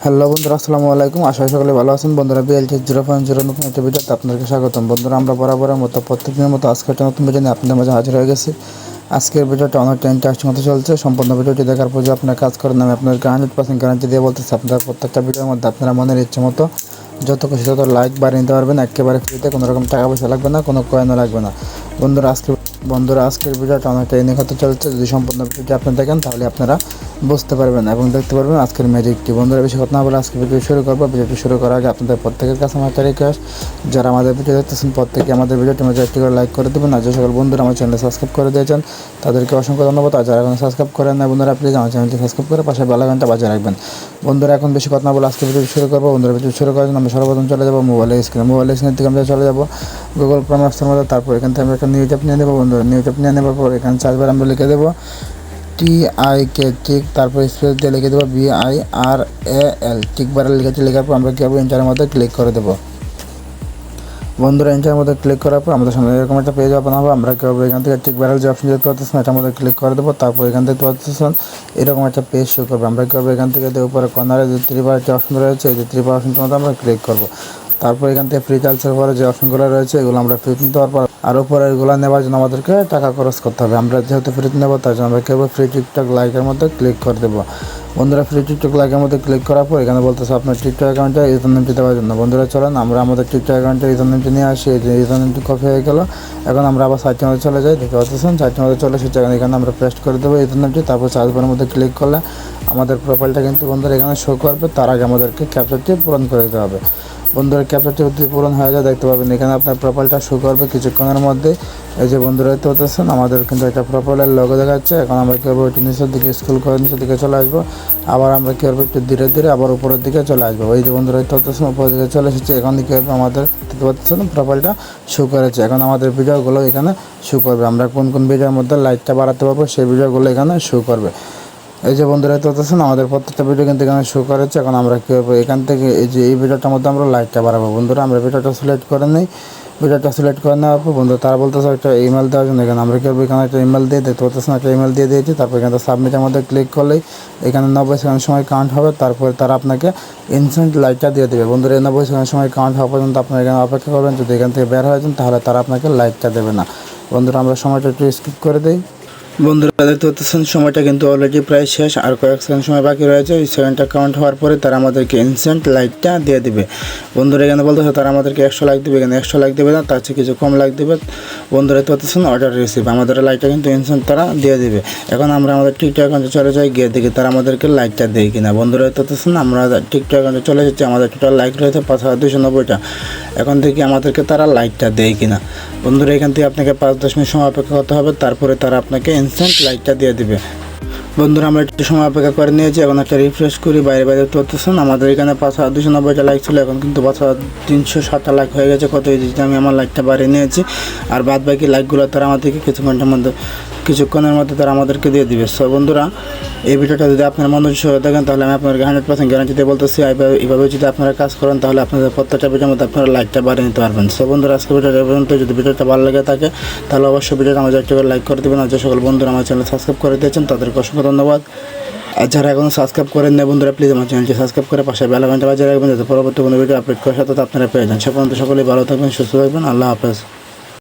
Hello বন্ধুরা, আসসালামু আলাইকুম। আশা করি সকলে ভালো আছেন। বন্ধুরা, BLT 0.0 নতুন একটা ভিডিওতে আপনাদেরকে স্বাগতম। বন্ধুরা, আমরা বরাবরের মতো প্রত্যেকদিনের মতো আজকে একটা নতুন ভিডিও নিয়ে আপনাদের মাঝে হাজির হয়ে গেছি। আজকের ভিডিওটা অনেকটা ইন্টারেস্টিং হতে চলছে। সম্পূর্ণ ভিডিওটি দেখার পর যে আপনার কাজ করেন, আমি আপনাদেরকে 100% গ্যারান্টি দিয়ে বলতেছি, আপনারা প্রত্যেকটা ভিডিওর মধ্যে আপনারা মনের ইচ্ছে মতো যত খুশি তত লাইক বাড়িয়ে নিতে পারবেন। একেবারে ফ্রিতে, কোনো রকম টাকা পয়সা লাগবে না, কোনো কয়েনও লাগবে না। বন্ধুরা আজকের ভিডিওটা অনেকটা ইউনিক হতে চলছে। যদি সম্পূর্ণ ভিডিওটি আপনি দেখেন তাহলে আপনারা বুঝতে পারবেন এবং দেখতে পারবেন আজকের ম্যাজিকটি। বন্ধুরা, বেশি কথা না বলে আজকে ভিডিও শুরু করবো। ভিডিওটি শুরু করার আগে আপনাদের প্রত্যেকের কাছে আমার একটা রিকোয়েস্ট, যারা আমাদের ভিডিও দেখতেছেন প্রত্যেকে আমাদের ভিডিওটি মধ্যে একটি করে লাইক করে দেবেন। আর যে সকল বন্ধুরা আমার চ্যানেলে সাবস্ক্রাইব করে দিয়েছেন তাদেরকে অসংখ্য ধন্যবাদ। আর যারা এখন সাবস্ক্রাইব করেন না, বন্ধুরা প্লিজ আমার চ্যানেলটি সাবস্ক্রাইব করে পাশে বেল আইকনটা বাজিয়ে রাখবেন। বন্ধুরা, এখন বেশি কথা না বলে আজকে ভিডিও শুরু করবো। বন্ধুরা, ভিডিও শুরু করার জন্য আমরা সর্বপ্রথম চলে যাবো মোবাইলের স্ক্রিনের থেকে আমরা চলে যাবো গুগল ক্রোম অ্যাপসের মধ্যে। তারপর এখান থেকে আমরা একটা নিউজ অ্যাপ নিয়ে নেবো। বন্ধুরা, নিউজ অ্যাপ নিয়ে নেওয়ার পর এখানে চার্জবার আমরা লিখে দেবো TIK, ঠিক, তারপর স্পেস দিয়ে লিখে দেবো BIRAL, ঠিক বারে লিখেছি। লেখার পর আমরা কী হবে, এন্টারের মধ্যে ক্লিক করে দেবো। বন্ধুরা, এন্টারের মধ্যে ক্লিক করার পর আমাদের সামনে এরকম একটা পেজ ওপেন হবে। আমরা কী হবে, এখান থেকে ঠিক বারেল যে অপশন দেখতে পাচ্ছেন এটার মধ্যে ক্লিক করে দেবো। তারপর এখান থেকে দেখতে পাচ্ছেন এরকম একটা পেজ শো করবে। আমরা কী হবে, এখান থেকে উপরে কর্নারে যে ত্রিবার যে অপশন রয়েছে, এই যে ত্রিবার অপশনটার মধ্যে আমরা ক্লিক করবো। তারপর এখান থেকে ফ্রি চার্জের পরে যে অপশনগুলো রয়েছে এগুলো আমরা ফ্রি নিতে পারবো। আর উপরে এগুলো নেওয়ার জন্য আমাদেরকে টাকা খরচ করতে হবে। আমরা যেহেতু ফ্রি নেবো তার জন্য আমরা কী হবে, ফ্রি টিকটক লাইকের মধ্যে ক্লিক করে দেবো। বন্ধুরা, ফ্রি টিকটক লাইকের মধ্যে ক্লিক করার পর এখানে বলতেছে আপনার টিকটক অ্যাকাউন্টে ইউজার নেমটি দেওয়ার জন্য। বন্ধুরা, চলেন আমরা আমাদের টিকটক অ্যাকাউন্টে ইউজার নেমটি নিয়ে আসি। এই যে ইউজার নেমটি কপি হয়ে গেল। এখন আমরা আবার সাইটের মধ্যে চলে যাই। দেখতে পাচ্ছেন সাইটের মধ্যে চলে এসেছে। এখানে আমরা পেস্ট করে দেবো ইউজার নেমটি। তারপর চার্জবারের মধ্যে ক্লিক করলে আমাদের প্রোফাইলটা কিন্তু বন্ধুরা এখানে শো করবে। তার আগে আমাদেরকে ক্যাপচারটি পূরণ করে দিতে হবে। বন্ধুরা, ক্যাপচারটি যদি পূরণ হয়ে যায় দেখতে পাবেন এখানে আপনার প্রোফাইলটা শো করবে কিছুক্ষণের মধ্যে। এই যে বন্ধুরা দেখতে পাচ্ছেন আমাদের কিন্তু একটা প্রোফাইলের লোগো দেখাচ্ছে। এখন আমরা কী করবো, একটু নিচের দিকে স্ক্রল করে নিচের দিকে চলে আসবো। আবার আমরা কী করবো, একটু ধীরে ধীরে আবার উপরের দিকে চলে আসবো। এই যে বন্ধুরা দেখতে পাচ্ছেন উপরের দিকে চলে এসেছে। এখন কী করবো, আমাদের দেখতে পাচ্ছেন প্রোফাইলটা শো করেছে। এখন আমাদের ভিডিওগুলো এখানে শো করবে। আমরা কোন কোন ভিডিওর মধ্যে লাইকটা বাড়াতে পারবো সেই ভিডিওগুলো এখানে শো করবে। এই যে বন্ধুরা দেখতে পাচ্ছেন আমাদের প্রত্যেকটা ভিডিও কিন্তু এখানে শো করেছে। এখন আমরা কী করবো, এখান থেকে এই যে এই ভিডিওটার মধ্যে আমরা লাইকটা বাড়াবো। বন্ধুরা, আমরা ভিডিওটা সিলেক্ট করে নিই। ভিডিওটা সিলেক্ট করে নেওয়ার পর বন্ধুরা তারা বলতেছে একটা ইমেল দেওয়ার জন্য। এখানে আমরা কী করবো, এখানে একটা ইমেল দিয়ে দেখতে পাচ্ছেন একটা ইমেল দিয়ে দিয়েছি। তারপর এখানে সাবমিটের মধ্যে ক্লিক করলেই এখানে 90 সেকেন্ড সময় কাউন্ট হবে। তারপরে তারা আপনাকে ইনস্ট্যান্ট লাইকটা দিয়ে দেবে। বন্ধুরা, এই 90 সেকেন্ড সময় কাউন্ট হওয়া পর্যন্ত আপনারা এখানে অপেক্ষা করবেন। যদি এখান থেকে বের হয়ে যান তাহলে তারা আপনাকে লাইকটা দেবে না। বন্ধুরা, আমরা সময়টা একটু স্কিপ করে দিই। বন্ধুরা, দেখতে পাচ্ছেন সময়টা কিন্তু অলরেডি প্রায় শেষ, আর কয়েক সেকেন্ড সময় বাকি রয়েছে। এই সেকেন্ডটা কাউন্ট হওয়ার পরে তারা আমাদেরকে ইনস্ট্যান্ট লাইকটা দিয়ে দেবে। বন্ধুরা, এখানে বলতেছে তারা আমাদেরকে 100 লাইক দেবে। এখানে 100 লাইক দেবে না, তার চেয়ে কিছু কম লাইক দেবে। বন্ধুরা, দেখতে পাচ্ছেন অর্ডার রিসিভ, আমাদের লাইকটা কিন্তু ইনস্ট্যান্ট তারা দিয়ে দেবে। এখন আমরা আমাদের টিকটক অ্যাকাউন্টে চলে যাই, গিয়ে দেখি তারা আমাদেরকে লাইকটা দেয় কিনা। বন্ধুরা, দেখতে পাচ্ছেন আমরা টিকটক অ্যাকাউন্টে চলে এসেছি। আমাদের টোটাল লাইক রয়েছে 5290টা। এখন থেকে আমাদেরকে তারা লাইকটা দেয় কিনা। বন্ধুরা, এখান থেকে আপনাকে 5-10 মিনিট সময় অপেক্ষা করতে হবে। তারপরে তারা আপনাকে ইনস্ট্যান্ট লাইকটা দিয়ে দিবে। বন্ধুরা, আমরা একটু সময় অপেক্ষা করে নিয়েছি। এখন একটা রিফ্রেশ করি। বাইরে দেখতে পাচ্ছেন আমাদের এখানে 5290টা লাইক ছিল, এখন কিন্তু 5307টা লাইক হয়ে গেছে। কত হয়েছে, আমি আমার লাইকটা বাড়িয়ে নিয়েছি। আর বাদ বাকি লাইকগুলো তারা আমাদেরকে কিছুক্ষণের মধ্যে তারা আমাদেরকে দিয়ে দিবে। সো বন্ধুরা, এই ভিডিওটা যদি আপনার মনোযোগ সহ দেখেন তাহলে আমি আপনাদেরকে 100% গ্যারান্টি দিয়ে বলতেছি, এইভাবে যদি আপনারা কাজ করেন তাহলে আপনাদের প্রত্যেকটা ভিডিওর মধ্যে আপনারা লাইকটা বাড়িয়ে নিতে পারবেন। সো বন্ধুরা, আজকে ভিডিওটা পর্যন্ত। যদি ভিডিওটা ভালো লেগে থাকে তাহলে অবশ্যই ভিডিওটা আমাদের একটা করে লাইক করে দেবেন। আর যে সকল বন্ধুরা আমার চ্যানেল সাবস্ক্রাইব করে দিয়েছেন তাদেরকে অসংখ্য ধন্যবাদ। আর যারা এখনও সাবস্ক্রাইব করেন না বন্ধুরা, প্লিজ আমার চ্যানেলটি সাবস্ক্রাইব করে পাশে বেল আইকনটা বাজিয়ে রাখবেন, যাতে পরবর্তী কোনো ভিডিও আপলোড করার সাথে আপনারা পেয়ে যান। সে পর্যন্ত সকলেই ভালো থাকবেন, সুস্থ থাকবেন। আল্লাহ হাফেজ।